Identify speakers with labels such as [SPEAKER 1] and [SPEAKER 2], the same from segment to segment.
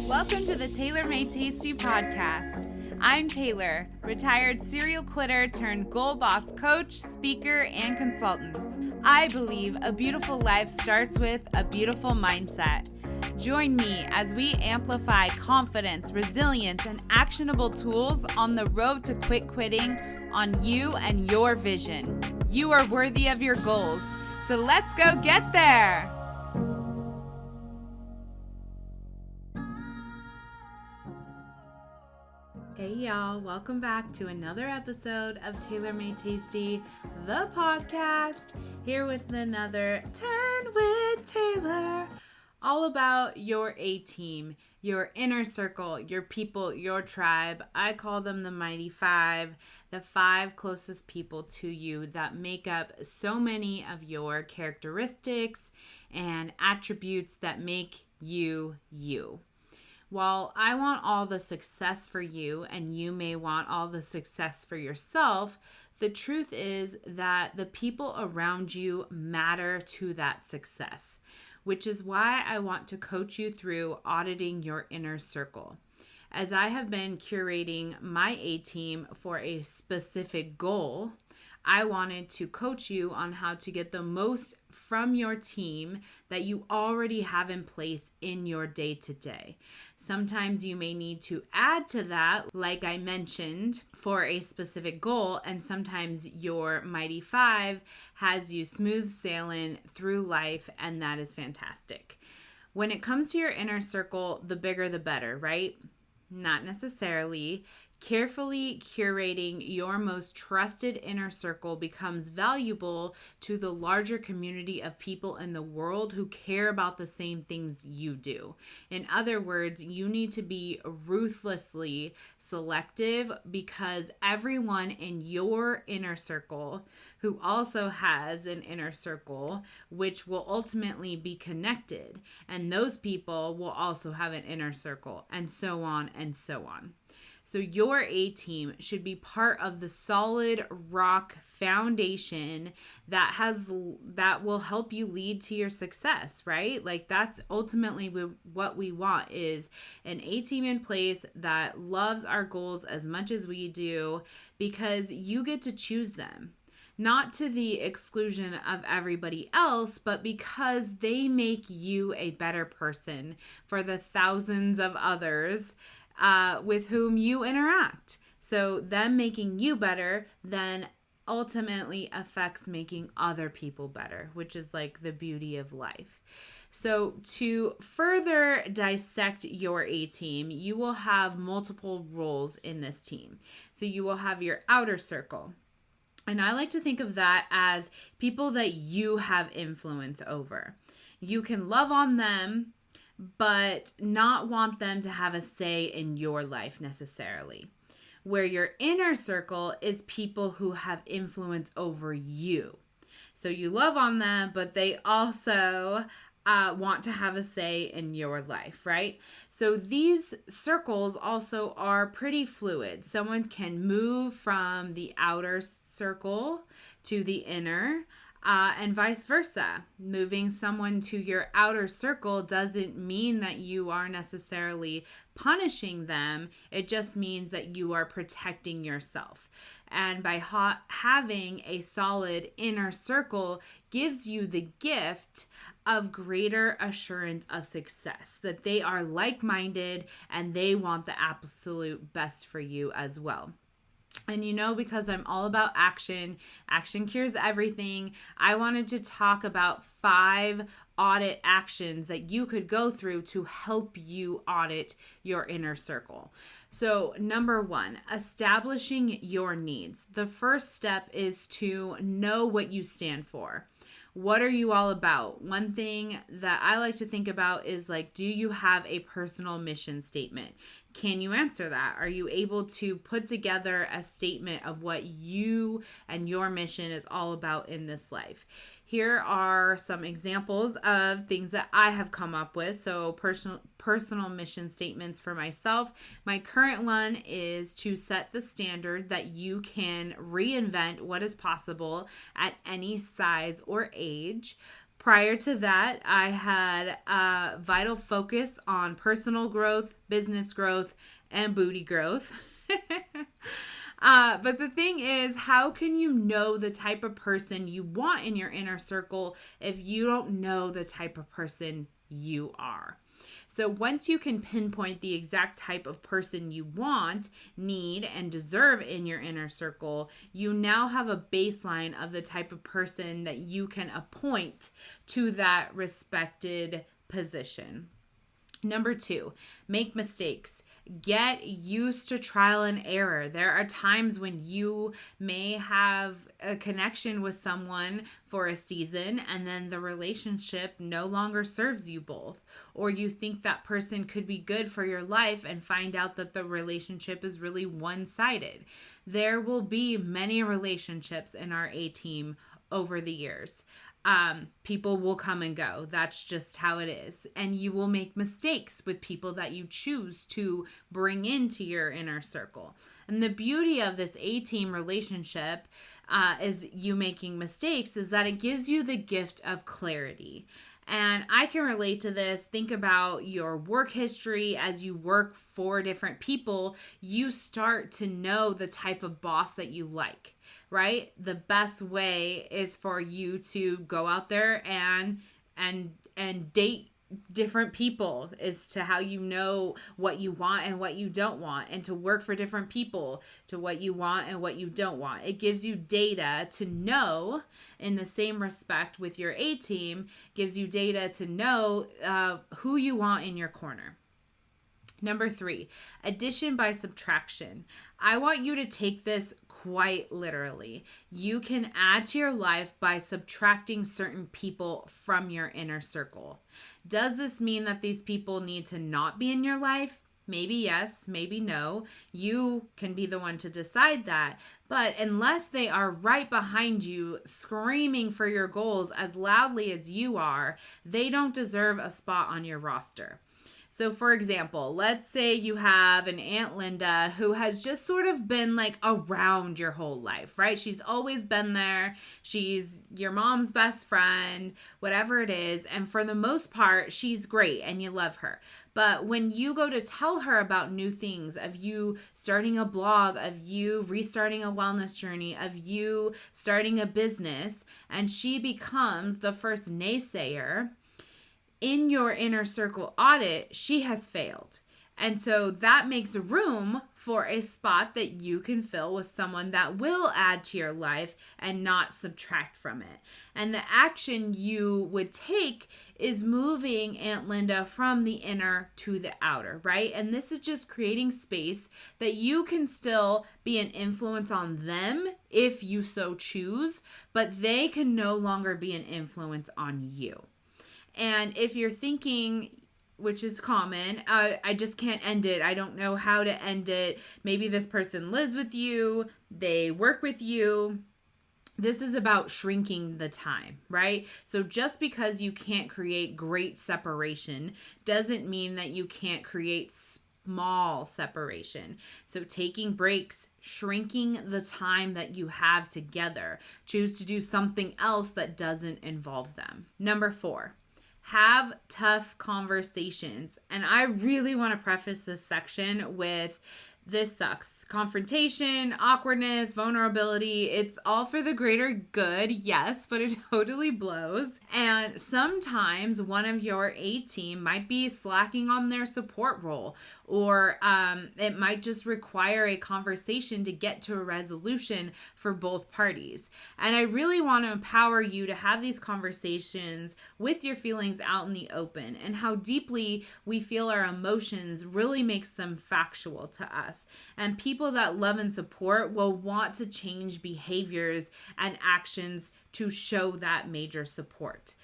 [SPEAKER 1] Welcome to the Taylor Made Tasty podcast. I'm Taylor, retired serial quitter turned goal boss coach, speaker, and consultant. I believe a beautiful life starts with a beautiful mindset. Join me as we amplify confidence, resilience, and actionable tools on the road to quit quitting on you and your vision. You are worthy of your goals, so let's go get there. Hey y'all, welcome back to another episode of Taylor Made Tasty, the podcast, here with another 10 with Taylor, all about your A-team, your inner circle, your people, your tribe. I call them the Mighty Five, the 5 closest people to you that make up so many of your characteristics and attributes that make you, you. While I want all the success for you and you may want all the success for yourself, the truth is that the people around you matter to that success, which is why I want to coach you through auditing your inner circle. As I have been curating my A-team for a specific goal, I wanted to coach you on how to get the most from your team that you already have in place in your day-to-day. Sometimes you may need to add to that, like I mentioned, for a specific goal, and sometimes your Mighty Five has you smooth sailing through life, and that is fantastic. When it comes to your inner circle, the bigger the better, right? Not necessarily. Carefully curating your most trusted inner circle becomes valuable to the larger community of people in the world who care about the same things you do. In other words, you need to be ruthlessly selective because everyone in your inner circle who also has an inner circle, which will ultimately be connected, and those people will also have an inner circle, and so on and so on. So your A-team should be part of the solid rock foundation that will help you lead to your success, right? Like that's ultimately what we want is an A-team in place that loves our goals as much as we do because you get to choose them. Not to the exclusion of everybody else, but because they make you a better person for the thousands of others with whom you interact. So them making you better then ultimately affects making other people better, which is like the beauty of life. So to further dissect your A-team, you will have multiple roles in this team. So you will have your outer circle. And I like to think of that as people that you have influence over. You can love on them, but not want them to have a say in your life necessarily. Where your inner circle is people who have influence over you. So you love on them, but they also want to have a say in your life, right? So these circles also are pretty fluid. Someone can move from the outer circle to the inner, and vice versa. Moving someone to your outer circle doesn't mean that you are necessarily punishing them. It just means that you are protecting yourself. And by having a solid inner circle gives you the gift of greater assurance of success, that they are like-minded and they want the absolute best for you as well. And because I'm all about action cures everything, I wanted to talk about 5 audit actions that you could go through to help you audit your inner circle. So number 1, establishing your needs. The first step is to know what you stand for. What are you all about? One thing that I like to think about is like, do you have a personal mission statement? Can you answer that? Are you able to put together a statement of what you and your mission is all about in this life? Here are some examples of things that I have come up with. So personal mission statements for myself. My current one is to set the standard that you can reinvent what is possible at any size or age. Prior to that, I had a vital focus on personal growth, business growth, and booty growth. But the thing is, how can you know the type of person you want in your inner circle if you don't know the type of person you are? So once you can pinpoint the exact type of person you want, need, and deserve in your inner circle, you now have a baseline of the type of person that you can appoint to that respected position. Number 2, make mistakes. Get used to trial and error. There are times when you may have a connection with someone for a season and then the relationship no longer serves you both. Or you think that person could be good for your life and find out that the relationship is really one-sided. There will be many relationships in our A-team over the years. People will come and go. That's just how it is. And you will make mistakes with people that you choose to bring into your inner circle. And the beauty of this A-team relationship is you making mistakes is that it gives you the gift of clarity. And I can relate to this. Think about your work history. As you work for different people, you start to know the type of boss that you like, right? The best way is for you to go out there and date different people as to how you know what you want and what you don't want, and to work for different people to what you want and what you don't want. It gives you data to know, in the same respect with your A-team, gives you data to know who you want in your corner. Number 3, addition by subtraction. I want you to take this quite literally. You can add to your life by subtracting certain people from your inner circle. Does this mean that these people need to not be in your life? Maybe yes, maybe no. You can be the one to decide that. But unless they are right behind you, screaming for your goals as loudly as you are, they don't deserve a spot on your roster. So for example, let's say you have an Aunt Linda who has just sort of been like around your whole life, right? She's always been there. She's your mom's best friend, whatever it is. And for the most part, she's great and you love her. But when you go to tell her about new things, of you starting a blog, of you restarting a wellness journey, of you starting a business, and she becomes the first naysayer, in your inner circle audit, she has failed. And so that makes room for a spot that you can fill with someone that will add to your life and not subtract from it. And the action you would take is moving Aunt Linda from the inner to the outer, right? And this is just creating space that you can still be an influence on them if you so choose, but they can no longer be an influence on you. And if you're thinking, which is common, I just can't end it. I don't know how to end it. Maybe this person lives with you. They work with you. This is about shrinking the time, right? So just because you can't create great separation doesn't mean that you can't create small separation. So taking breaks, shrinking the time that you have together. Choose to do something else that doesn't involve them. Number 4. Have tough conversations. And I really want to preface this section with this sucks. Confrontation, awkwardness, vulnerability, it's all for the greater good, yes, but it totally blows. And sometimes one of your A-team might be slacking on their support role, or it might just require a conversation to get to a resolution for both parties. And I really want to empower you to have these conversations with your feelings out in the open, and how deeply we feel our emotions really makes them factual to us. And people that love and support will want to change behaviors and actions to show that major support.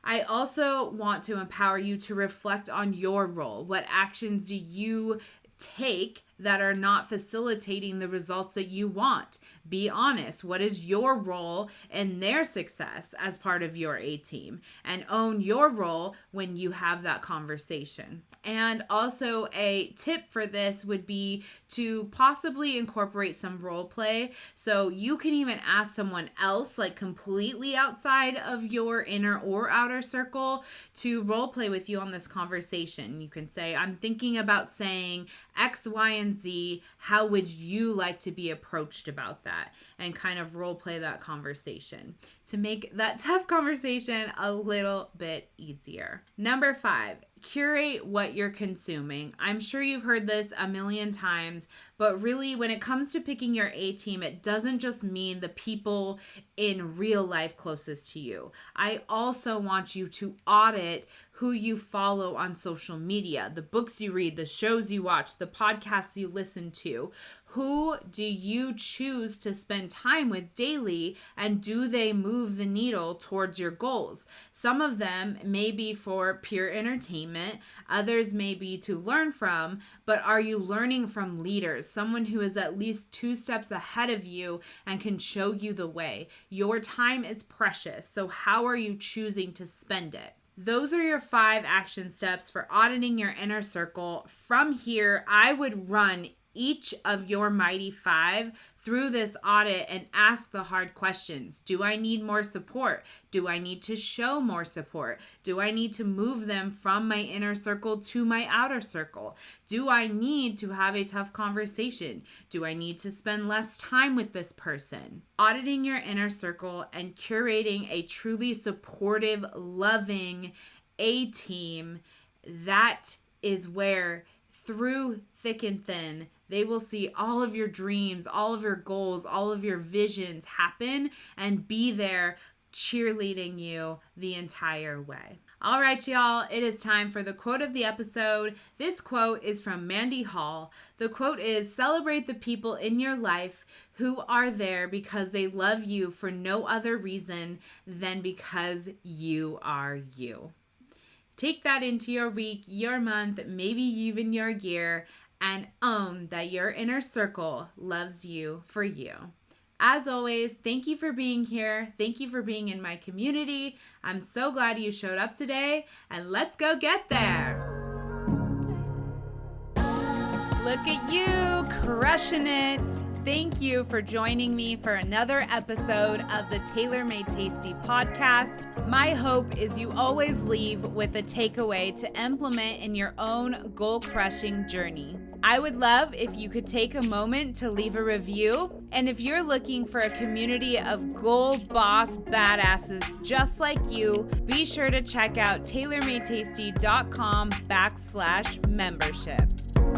[SPEAKER 1] I also want to empower you to reflect on your role. What actions do you take that are not facilitating the results that you want. Be honest. What is your role in their success as part of your A team? And own your role when you have that conversation. And also a tip for this would be to possibly incorporate some role play. So you can even ask someone else, like completely outside of your inner or outer circle, to role play with you on this conversation. You can say, I'm thinking about saying X, Y, and Z. How would you like to be approached about that? And kind of role play that conversation to make that tough conversation a little bit easier. Number 5, curate what you're consuming. I'm sure you've heard this a million times, but really when it comes to picking your A team, it doesn't just mean the people in real life closest to you. I also want you to audit who you follow on social media, the books you read, the shows you watch, the podcasts you listen to. Who do you choose to spend time with daily, and do they move the needle towards your goals? Some of them may be for pure entertainment, others may be to learn from, but are you learning from leaders, someone who is at least 2 steps ahead of you and can show you the way? Your time is precious, so how are you choosing to spend it? Those are your 5 action steps for auditing your inner circle. From here, I would run each of your mighty 5 through this audit and ask the hard questions. Do I need more support? Do I need to show more support? Do I need to move them from my inner circle to my outer circle? Do I need to have a tough conversation? Do I need to spend less time with this person? Auditing your inner circle and curating a truly supportive, loving A team, that is where through thick and thin, they will see all of your dreams, all of your goals, all of your visions happen and be there cheerleading you the entire way. All right, y'all, it is time for the quote of the episode. This quote is from Mandy Hall. The quote is, "Celebrate the people in your life who are there because they love you for no other reason than because you are you." Take that into your week, your month, maybe even your year, and own that your inner circle loves you for you. As always, thank you for being here. Thank you for being in my community. I'm so glad you showed up today, and let's go get there. Look at you, crushing it. Thank you for joining me for another episode of the Tailor Made Tasty podcast. My hope is you always leave with a takeaway to implement in your own goal-crushing journey. I would love if you could take a moment to leave a review. And if you're looking for a community of goal boss badasses just like you, be sure to check out tailormadetasty.com/membership.